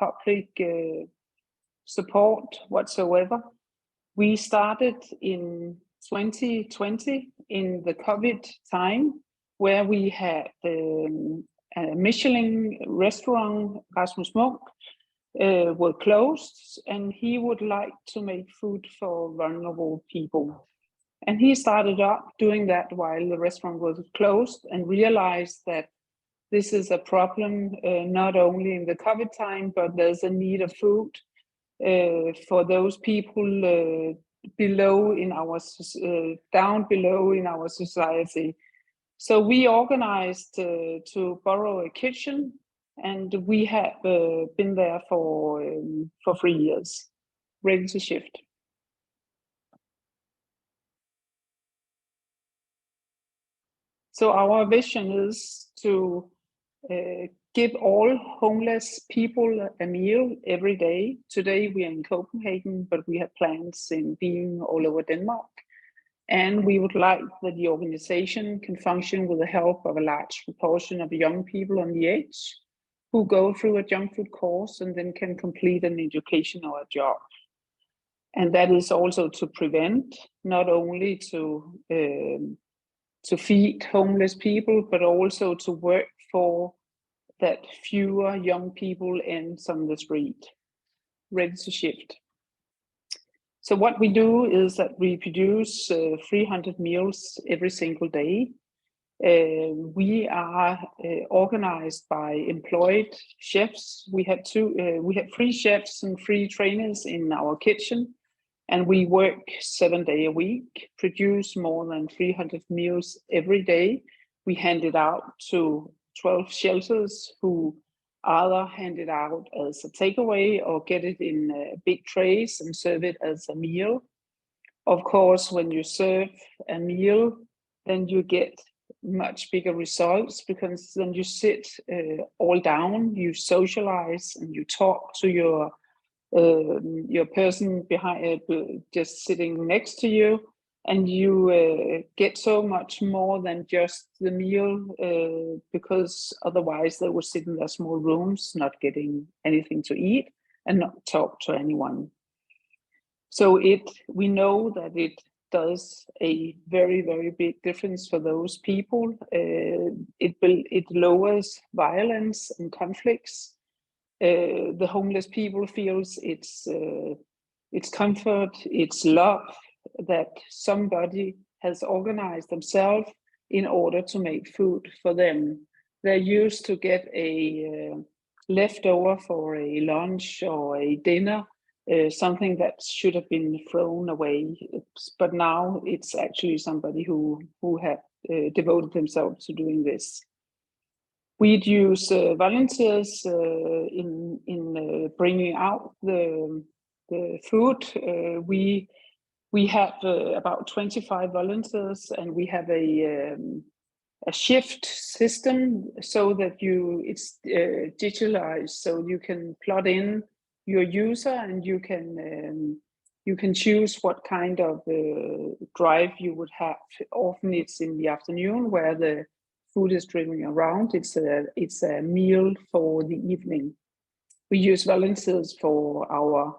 public support whatsoever. We started in 2020 in the COVID time, where we had a Michelin restaurant, Rasmus Munk, were closed, and he would like to make food for vulnerable people. And he started up doing that while the restaurant was closed, and realized that this is a problem not only in the COVID time, but there's a need of food for those people below in our down below in our society. So we organized to borrow a kitchen, and we have been there for 3 years, ready to shift. So our vision is to give all homeless people a meal every day. Today we are in Copenhagen, but we have plans in being all over Denmark. And we would like that the organization can function with the help of a large proportion of young people on the edge who go through a JunkFood course and then can complete an education or a job. And that is also to prevent, not only to feed homeless people, but also to work for that fewer young people ends on the street, ready to shift. So what we do is that we produce 300 meals every single day. We are organized by employed chefs. We have 3 chefs and 3 trainers in our kitchen, and we work 7 days a week, produce more than 300 meals every day. We hand it out to 12 shelters who either hand it out as a takeaway or get it in big trays and serve it as a meal. Of course, when you serve a meal, then you get much bigger results, because then you sit all down, you socialize, and you talk to your person behind, just sitting next to you, and you get so much more than just the meal, because otherwise they will sit in their small rooms, not getting anything to eat and not talk to anyone. So we know that it does a very, very big difference for those people. It lowers violence and conflicts. The homeless people feels it's comfort, it's love, that somebody has organized themselves in order to make food for them. They're used to get a leftover for a lunch or a dinner, something that should have been thrown away. But now it's actually somebody who have devoted themselves to doing this. We'd use volunteers in bringing out the food. We have about 25 volunteers, and we have a shift system so that it's digitalized, so you can plug in your user and you can choose what kind of drive you would have. Often it's in the afternoon where the food is driven around. It's a meal for the evening. We use volunteers for our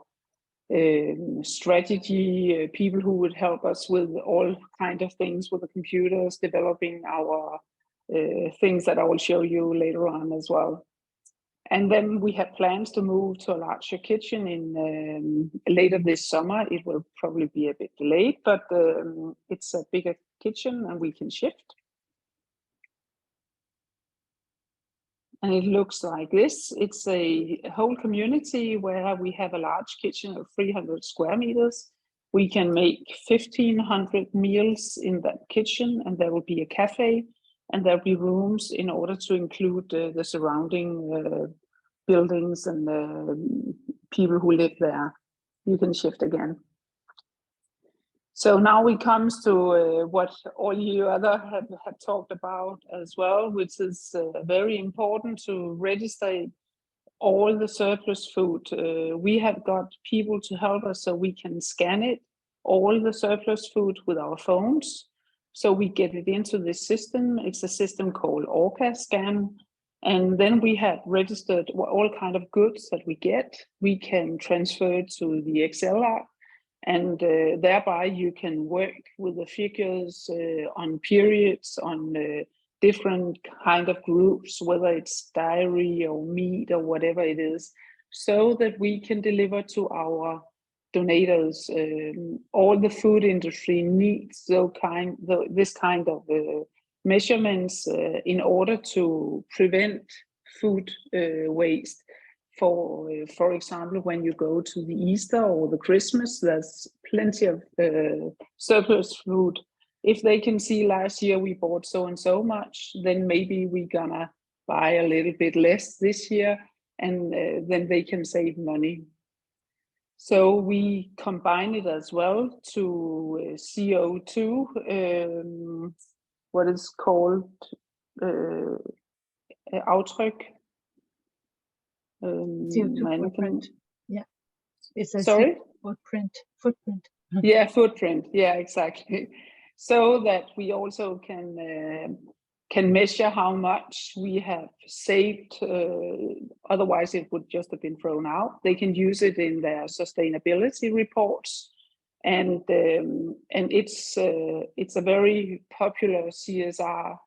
strategy, people who would help us with all kind of things with the computers, developing our things that I will show you later on as well. And then we have plans to move to a larger kitchen in later this summer. It will probably be a bit delayed, but it's a bigger kitchen and we can shift. And it looks like this. It's a whole community where we have a large kitchen of 300 square meters. We can make 1,500 meals in that kitchen, and there will be a cafe, and there'll be rooms in order to include the surrounding buildings and people who live there. You can shift again. So now we comes to what all you other have talked about as well, which is very important to register all the surplus food. We have got people to help us so we can scan it, all the surplus food with our phones. So we get it into this system. It's a system called Orca Scan. And then we have registered all kind of goods that we get. We can transfer to the Excel app, and thereby you can work with the figures on periods, on different kind of groups, whether it's dairy or meat or whatever it is, so that we can deliver to our donators. All the food industry needs this kind of measurements in order to prevent food waste. For example, when you go to the Easter or the Christmas, there's plenty of surplus food. If they can see last year we bought so and so much, then maybe we're gonna buy a little bit less this year, and then they can save money. So we combine it as well to CO2, what is called aftryk. Footprint. Yeah, it's a sorry? Footprint. Yeah, footprint. Yeah, exactly. So that we also can measure how much we have saved. Otherwise, it would just have been thrown out. They can use it in their sustainability reports, and it's a very popular CSR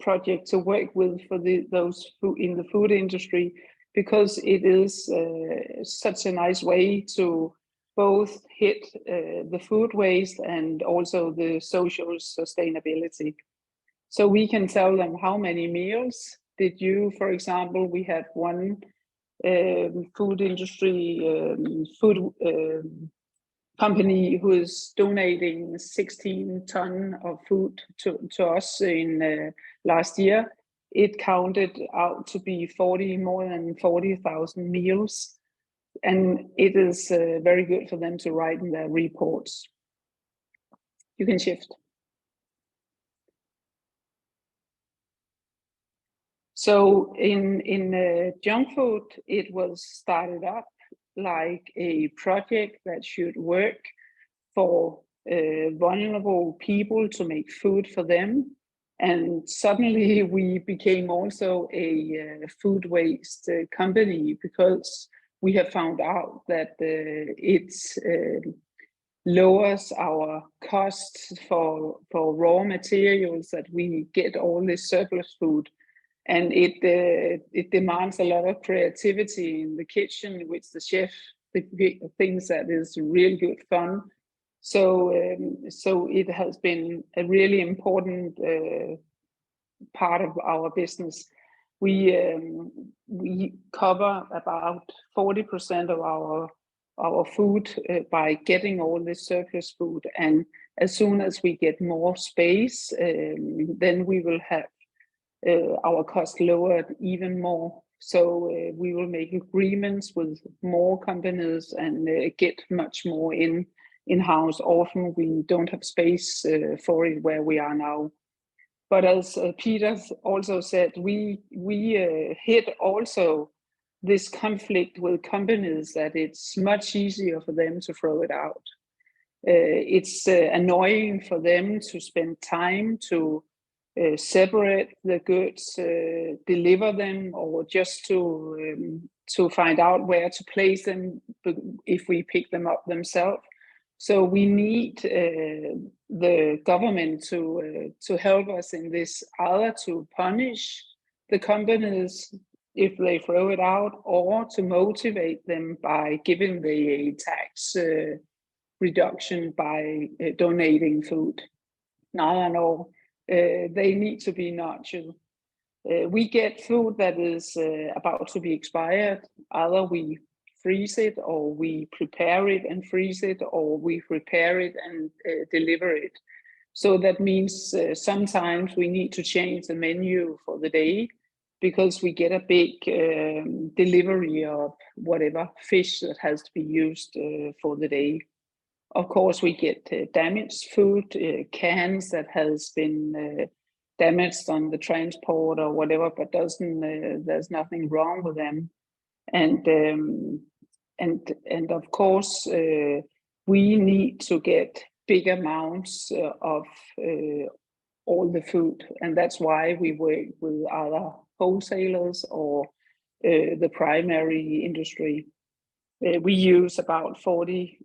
project to work with for those in the food industry, because it is such a nice way to both hit the food waste and also the social sustainability. So we can tell them how many meals did you, for example, we have one food industry food company who is donating 16 tons of food to us in last year. It counted out to be more than 40,000 meals. And it is very good for them to write in their reports. You can shift. So in JunkFood, it was started up like a project that should work for vulnerable people to make food for them. And suddenly we became also a food waste company, because we have found out that it lowers our costs for raw materials, that we get all this surplus food. And it demands a lot of creativity in the kitchen, which the chef thinks that is really good fun. So it has been a really important part of our business. We cover about 40% of our food by getting all this surplus food, and as soon as we get more space, then we will have our cost lowered even more. So we will make agreements with more companies and get much more in-house. Often we don't have space for it where we are now. But as Peter also said, we hit also this conflict with companies that it's much easier for them to throw it out. It's annoying for them to spend time to separate the goods, deliver them, or just to find out where to place them if we pick them up themselves. So we need the government to help us in this, either to punish the companies if they throw it out, or to motivate them by giving the tax reduction by donating food. No. They need to be nurtured. We get food that is about to be expired. Either we freeze it, or we prepare it and freeze it, or we prepare it and deliver it. So that means sometimes we need to change the menu for the day, because we get a big delivery of whatever fish that has to be used for the day. Of course, we get damaged food, cans that has been damaged on the transport or whatever, but there's nothing wrong with them. And of course, we need to get big amounts of all the food, and that's why we work with other wholesalers or the primary industry. We use about 40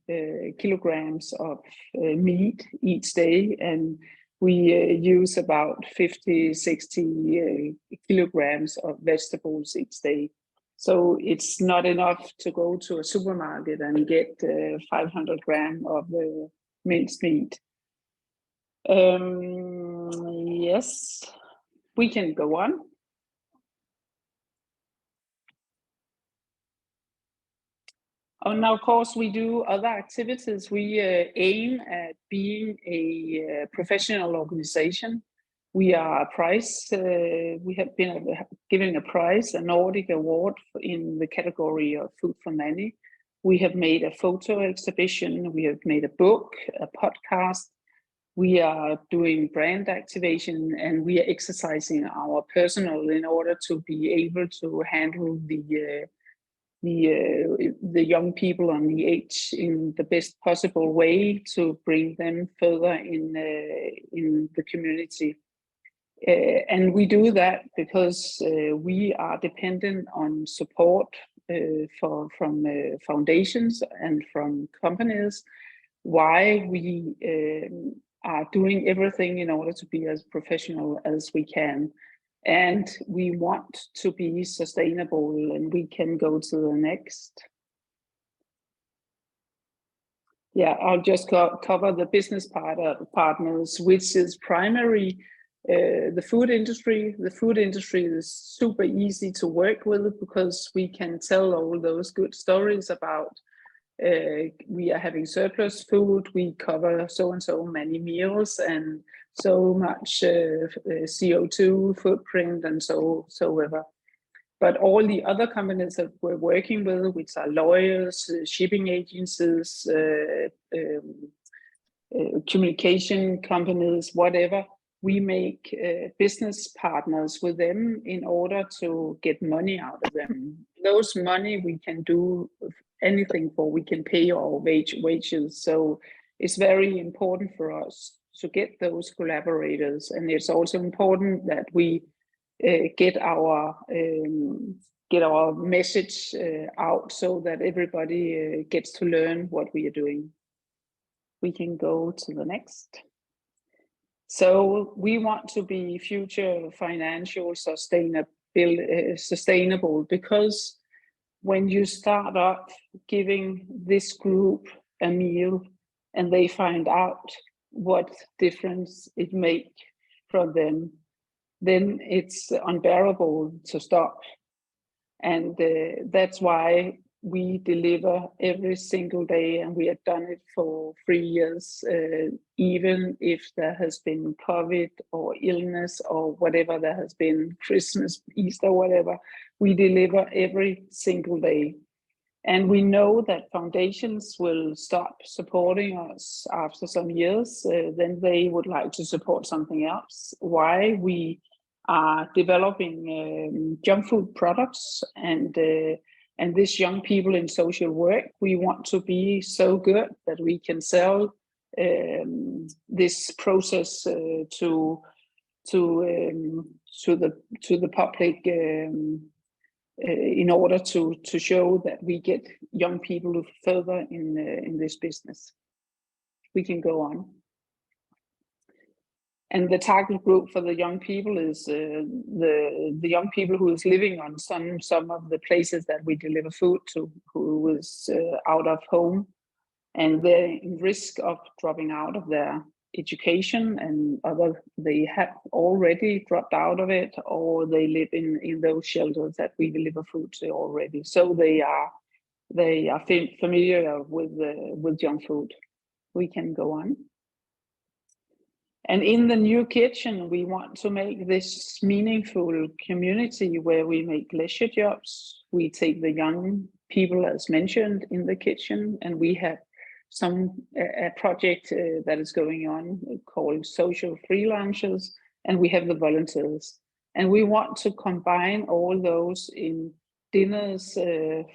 kilograms of meat each day, and we use about 50, 60 kilograms of vegetables each day. So it's not enough to go to a supermarket and get 500 grams of minced meat. Yes, we can go on. And of course, we do other activities. We aim at being a professional organization. We are a prize. We have been given a prize, a Nordic award in the category of food for money. We have made a photo exhibition. We have made a book, a podcast. We are doing brand activation, and we are exercising our personnel in order to be able to handle the young people on the age in the best possible way to bring them further in the community. And we do that because we are dependent on support from foundations and from companies. Why we are doing everything in order to be as professional as we can. And we want to be sustainable, and we can go to the next. Yeah, I'll just cover the business partners, which is primary the food industry. The food industry is super easy to work with because we can tell all those good stories about we are having surplus food, we cover so and so many meals and so much CO2 footprint and so ever. But all the other companies that we're working with, which are lawyers, shipping agencies, communication companies, whatever, we make business partners with them in order to get money out of them. Those money we can do anything for. We can pay our wages. So it's very important for us to get those collaborators, and it's also important that we get our message out so that everybody gets to learn what we are doing. We can go to the next. So we want to be future financial sustainable, because when you start up giving this group a meal and they find out what difference it makes from them, then it's unbearable to stop. And that's why we deliver every single day, and we have done it for 3 years, even if there has been COVID or illness or whatever there has been, Christmas, Easter, whatever, we deliver every single day. And we know that foundations will stop supporting us after some years, then they would like to support something else. Why we are developing JunkFood products and this young people in social work, we want to be so good that we can sell this process to the public in order to show that we get young people further in this business. We can go on. And the target group for the young people is the young people who is living on some of the places that we deliver food to, who is out of home, and they're in risk of dropping out of their education, and they have already dropped out of it, or they live in those shelters that we deliver food to already. So they are familiar with JunkFood. We can go on. And in the new kitchen, we want to make this meaningful community where we make leisure jobs. We take the young people, as mentioned, in the kitchen, and we have a project that is going on called Social Freelancers, and we have the volunteers. And we want to combine all those in dinners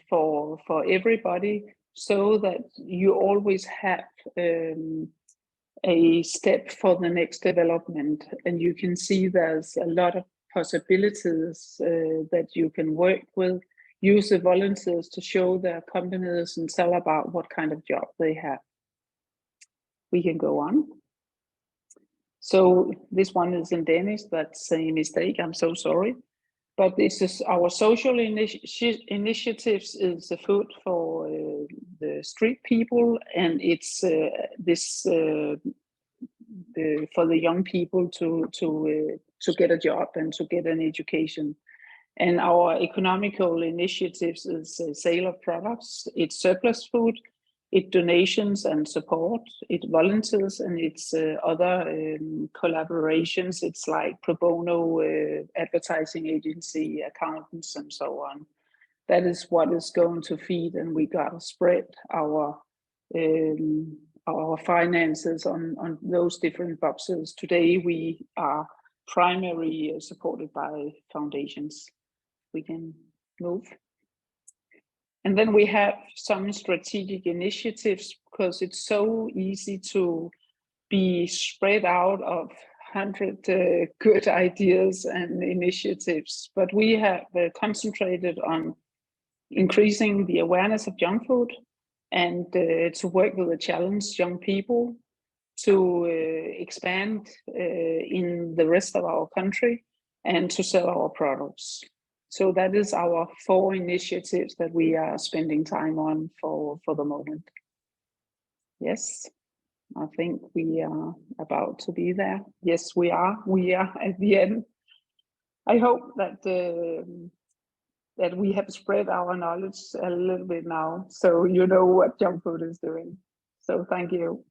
for everybody, so that you always have a step for the next development. And you can see there's a lot of possibilities that you can work with. Use the volunteers to show their companies and tell about what kind of job they have. We can go on. So this one is in Danish. That's a mistake. I'm so sorry. But this is our social initiatives is the food for the street people, and it's for the young people to get a job and to get an education. And our economical initiatives is sale of products, it's surplus food, it's donations and support, it's volunteers, and it's other collaborations. It's like pro bono advertising agency, accountants, and so on. That is what is going to feed, and we gotta spread our finances on those different boxes. Today we are primarily supported by foundations. We can move. And then we have some strategic initiatives, because it's so easy to be spread out of 100 good ideas and initiatives. But we have concentrated on increasing the awareness of junk food, and to work with the challenged young people, to expand in the rest of our country, and to sell our products. So that is our 4 initiatives that we are spending time on for the moment. Yes, I think we are about to be there. Yes, we are. We are at the end. I hope that that we have spread our knowledge a little bit now, so you know what JunkFood is doing. So thank you.